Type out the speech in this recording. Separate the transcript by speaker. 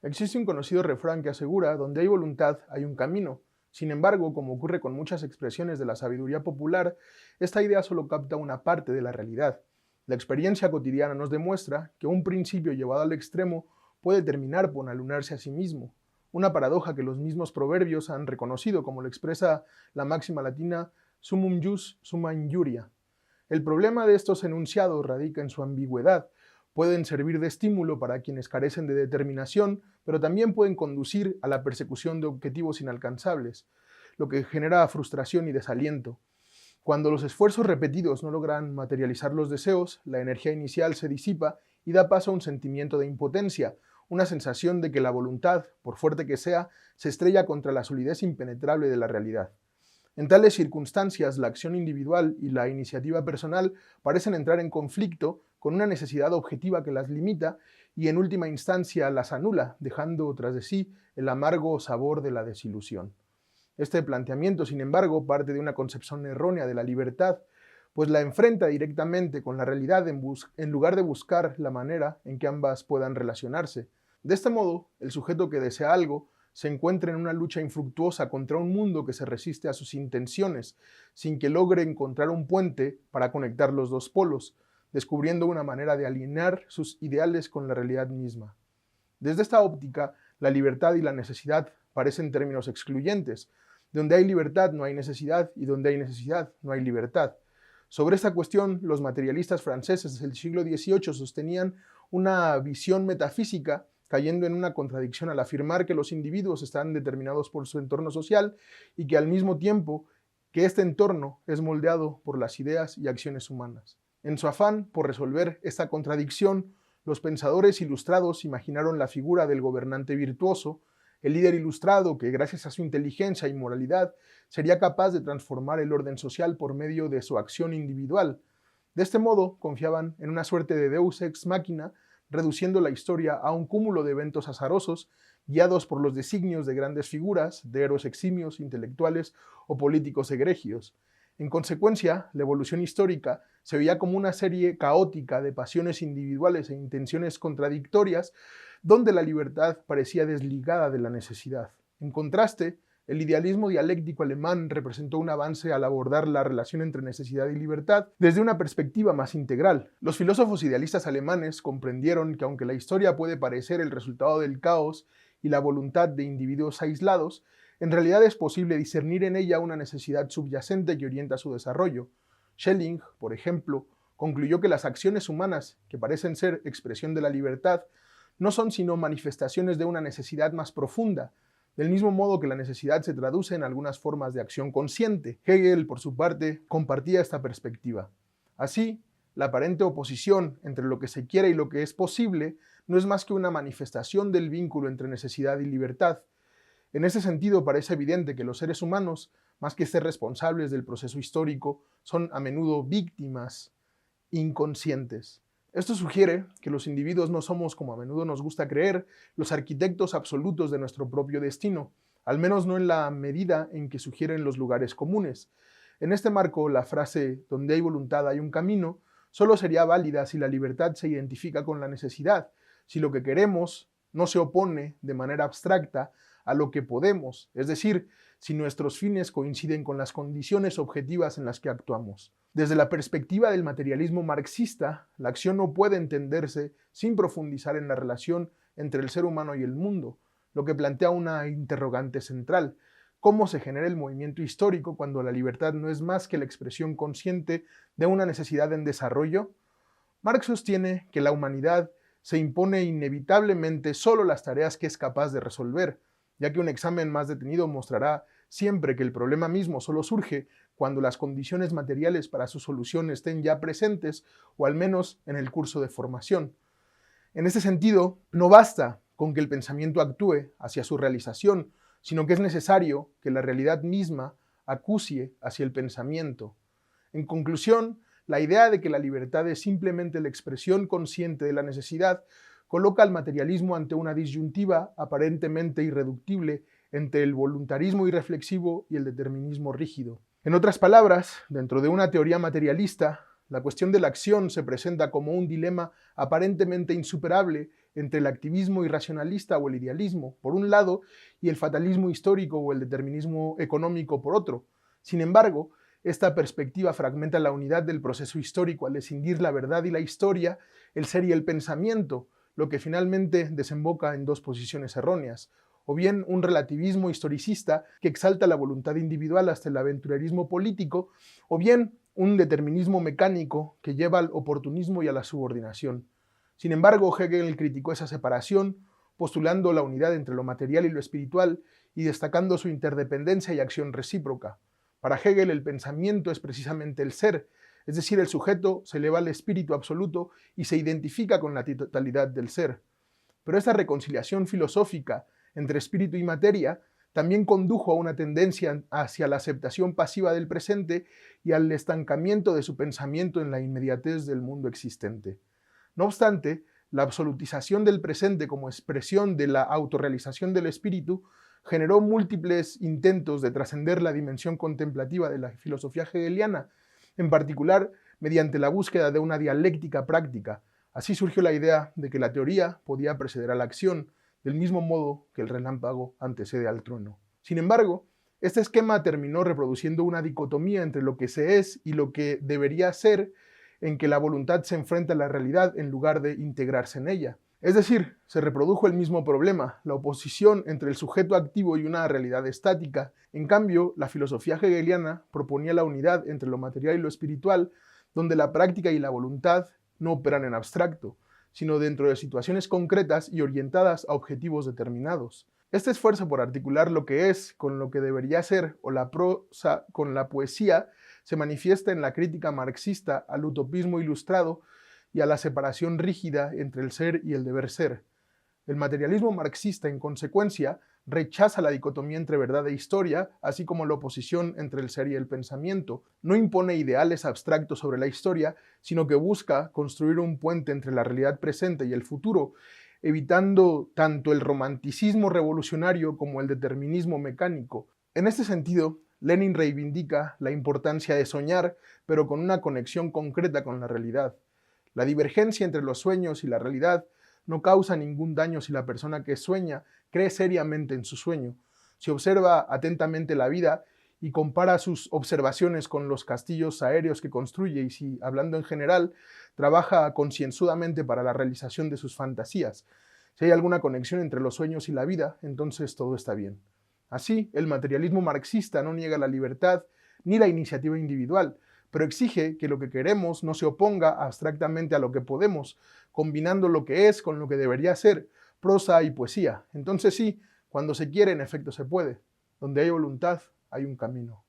Speaker 1: Existe un conocido refrán que asegura, donde hay voluntad, hay un camino. Sin embargo, como ocurre con muchas expresiones de la sabiduría popular, esta idea solo capta una parte de la realidad. La experiencia cotidiana nos demuestra que un principio llevado al extremo puede terminar por alunarse a sí mismo, una paradoja que los mismos proverbios han reconocido, como lo expresa la máxima latina summum jus, summa injuria. El problema de estos enunciados radica en su ambigüedad. Pueden servir de estímulo para quienes carecen de determinación, pero también pueden conducir a la persecución de objetivos inalcanzables, lo que genera frustración y desaliento. Cuando los esfuerzos repetidos no logran materializar los deseos, la energía inicial se disipa y da paso a un sentimiento de impotencia, una sensación de que la voluntad, por fuerte que sea, se estrella contra la solidez impenetrable de la realidad. En tales circunstancias, la acción individual y la iniciativa personal parecen entrar en conflicto con una necesidad objetiva que las limita y en última instancia las anula, dejando tras de sí el amargo sabor de la desilusión. Este planteamiento, sin embargo, parte de una concepción errónea de la libertad, pues la enfrenta directamente con la realidad en lugar de buscar la manera en que ambas puedan relacionarse. De este modo, el sujeto que desea algo se encuentra en una lucha infructuosa contra un mundo que se resiste a sus intenciones, sin que logre encontrar un puente para conectar los dos polos, descubriendo una manera de alinear sus ideales con la realidad misma. Desde esta óptica, la libertad y la necesidad parecen términos excluyentes. Donde hay libertad no hay necesidad y donde hay necesidad no hay libertad. Sobre esta cuestión, los materialistas franceses del siglo XVIII sostenían una visión metafísica, cayendo en una contradicción al afirmar que los individuos están determinados por su entorno social y que al mismo tiempo que este entorno es moldeado por las ideas y acciones humanas. En su afán por resolver esta contradicción, los pensadores ilustrados imaginaron la figura del gobernante virtuoso, el líder ilustrado que, gracias a su inteligencia y moralidad, sería capaz de transformar el orden social por medio de su acción individual. De este modo, confiaban en una suerte de deus ex machina, reduciendo la historia a un cúmulo de eventos azarosos, guiados por los designios de grandes figuras, de héroes eximios, intelectuales o políticos egregios. En consecuencia, la evolución histórica se veía como una serie caótica de pasiones individuales e intenciones contradictorias, donde la libertad parecía desligada de la necesidad. En contraste, el idealismo dialéctico alemán representó un avance al abordar la relación entre necesidad y libertad desde una perspectiva más integral. Los filósofos idealistas alemanes comprendieron que aunque la historia puede parecer el resultado del caos y la voluntad de individuos aislados, en realidad es posible discernir en ella una necesidad subyacente que orienta su desarrollo. Schelling, por ejemplo, concluyó que las acciones humanas, que parecen ser expresión de la libertad, no son sino manifestaciones de una necesidad más profunda, del mismo modo que la necesidad se traduce en algunas formas de acción consciente. Hegel, por su parte, compartía esta perspectiva. Así, la aparente oposición entre lo que se quiere y lo que es posible no es más que una manifestación del vínculo entre necesidad y libertad. En ese sentido, parece evidente que los seres humanos, más que ser responsables del proceso histórico, son a menudo víctimas inconscientes. Esto sugiere que los individuos no somos, como a menudo nos gusta creer, los arquitectos absolutos de nuestro propio destino, al menos no en la medida en que sugieren los lugares comunes. En este marco, la frase «donde hay voluntad hay un camino» solo sería válida si la libertad se identifica con la necesidad, si lo que queremos no se opone de manera abstracta a lo que podemos, es decir, si nuestros fines coinciden con las condiciones objetivas en las que actuamos. Desde la perspectiva del materialismo marxista, la acción no puede entenderse sin profundizar en la relación entre el ser humano y el mundo, lo que plantea una interrogante central: ¿cómo se genera el movimiento histórico cuando la libertad no es más que la expresión consciente de una necesidad en desarrollo? Marx sostiene que la humanidad se impone inevitablemente solo las tareas que es capaz de resolver, ya que un examen más detenido mostrará siempre que el problema mismo solo surge cuando las condiciones materiales para su solución estén ya presentes o al menos en el curso de formación. En este sentido, no basta con que el pensamiento actúe hacia su realización, sino que es necesario que la realidad misma acucie hacia el pensamiento. En conclusión, la idea de que la libertad es simplemente la expresión consciente de la necesidad coloca al materialismo ante una disyuntiva aparentemente irreductible entre el voluntarismo irreflexivo y el determinismo rígido. En otras palabras, dentro de una teoría materialista, la cuestión de la acción se presenta como un dilema aparentemente insuperable entre el activismo irracionalista o el idealismo, por un lado, y el fatalismo histórico o el determinismo económico, por otro. Sin embargo, esta perspectiva fragmenta la unidad del proceso histórico al escindir la verdad y la historia, el ser y el pensamiento, lo que finalmente desemboca en dos posiciones erróneas, o bien un relativismo historicista que exalta la voluntad individual hasta el aventurerismo político, o bien un determinismo mecánico que lleva al oportunismo y a la subordinación. Sin embargo, Hegel criticó esa separación, postulando la unidad entre lo material y lo espiritual y destacando su interdependencia y acción recíproca. Para Hegel, el pensamiento es precisamente el ser, es decir, el sujeto se eleva al espíritu absoluto y se identifica con la totalidad del ser. Pero esta reconciliación filosófica entre espíritu y materia también condujo a una tendencia hacia la aceptación pasiva del presente y al estancamiento de su pensamiento en la inmediatez del mundo existente. No obstante, la absolutización del presente como expresión de la autorrealización del espíritu generó múltiples intentos de trascender la dimensión contemplativa de la filosofía hegeliana, en particular mediante la búsqueda de una dialéctica práctica. Así surgió la idea de que la teoría podía preceder a la acción, del mismo modo que el relámpago antecede al trueno. Sin embargo, este esquema terminó reproduciendo una dicotomía entre lo que se es y lo que debería ser, en que la voluntad se enfrenta a la realidad en lugar de integrarse en ella. Es decir, se reprodujo el mismo problema, la oposición entre el sujeto activo y una realidad estática. En cambio, la filosofía hegeliana proponía la unidad entre lo material y lo espiritual, donde la práctica y la voluntad no operan en abstracto, sino dentro de situaciones concretas y orientadas a objetivos determinados. Este esfuerzo por articular lo que es con lo que debería ser, o la prosa con la poesía, se manifiesta en la crítica marxista al utopismo ilustrado y a la separación rígida entre el ser y el deber ser. El materialismo marxista, en consecuencia, rechaza la dicotomía entre verdad e historia, así como la oposición entre el ser y el pensamiento. No impone ideales abstractos sobre la historia, sino que busca construir un puente entre la realidad presente y el futuro, evitando tanto el romanticismo revolucionario como el determinismo mecánico. En este sentido, Lenin reivindica la importancia de soñar, pero con una conexión concreta con la realidad. La divergencia entre los sueños y la realidad no causa ningún daño si la persona que sueña cree seriamente en su sueño, si observa atentamente la vida y compara sus observaciones con los castillos aéreos que construye y si, hablando en general, trabaja concienzudamente para la realización de sus fantasías. Si hay alguna conexión entre los sueños y la vida, entonces todo está bien. Así, el materialismo marxista no niega la libertad ni la iniciativa individual, pero exige que lo que queremos no se oponga abstractamente a lo que podemos, combinando lo que es con lo que debería ser, prosa y poesía. Entonces sí, cuando se quiere, en efecto se puede. Donde hay voluntad, hay un camino.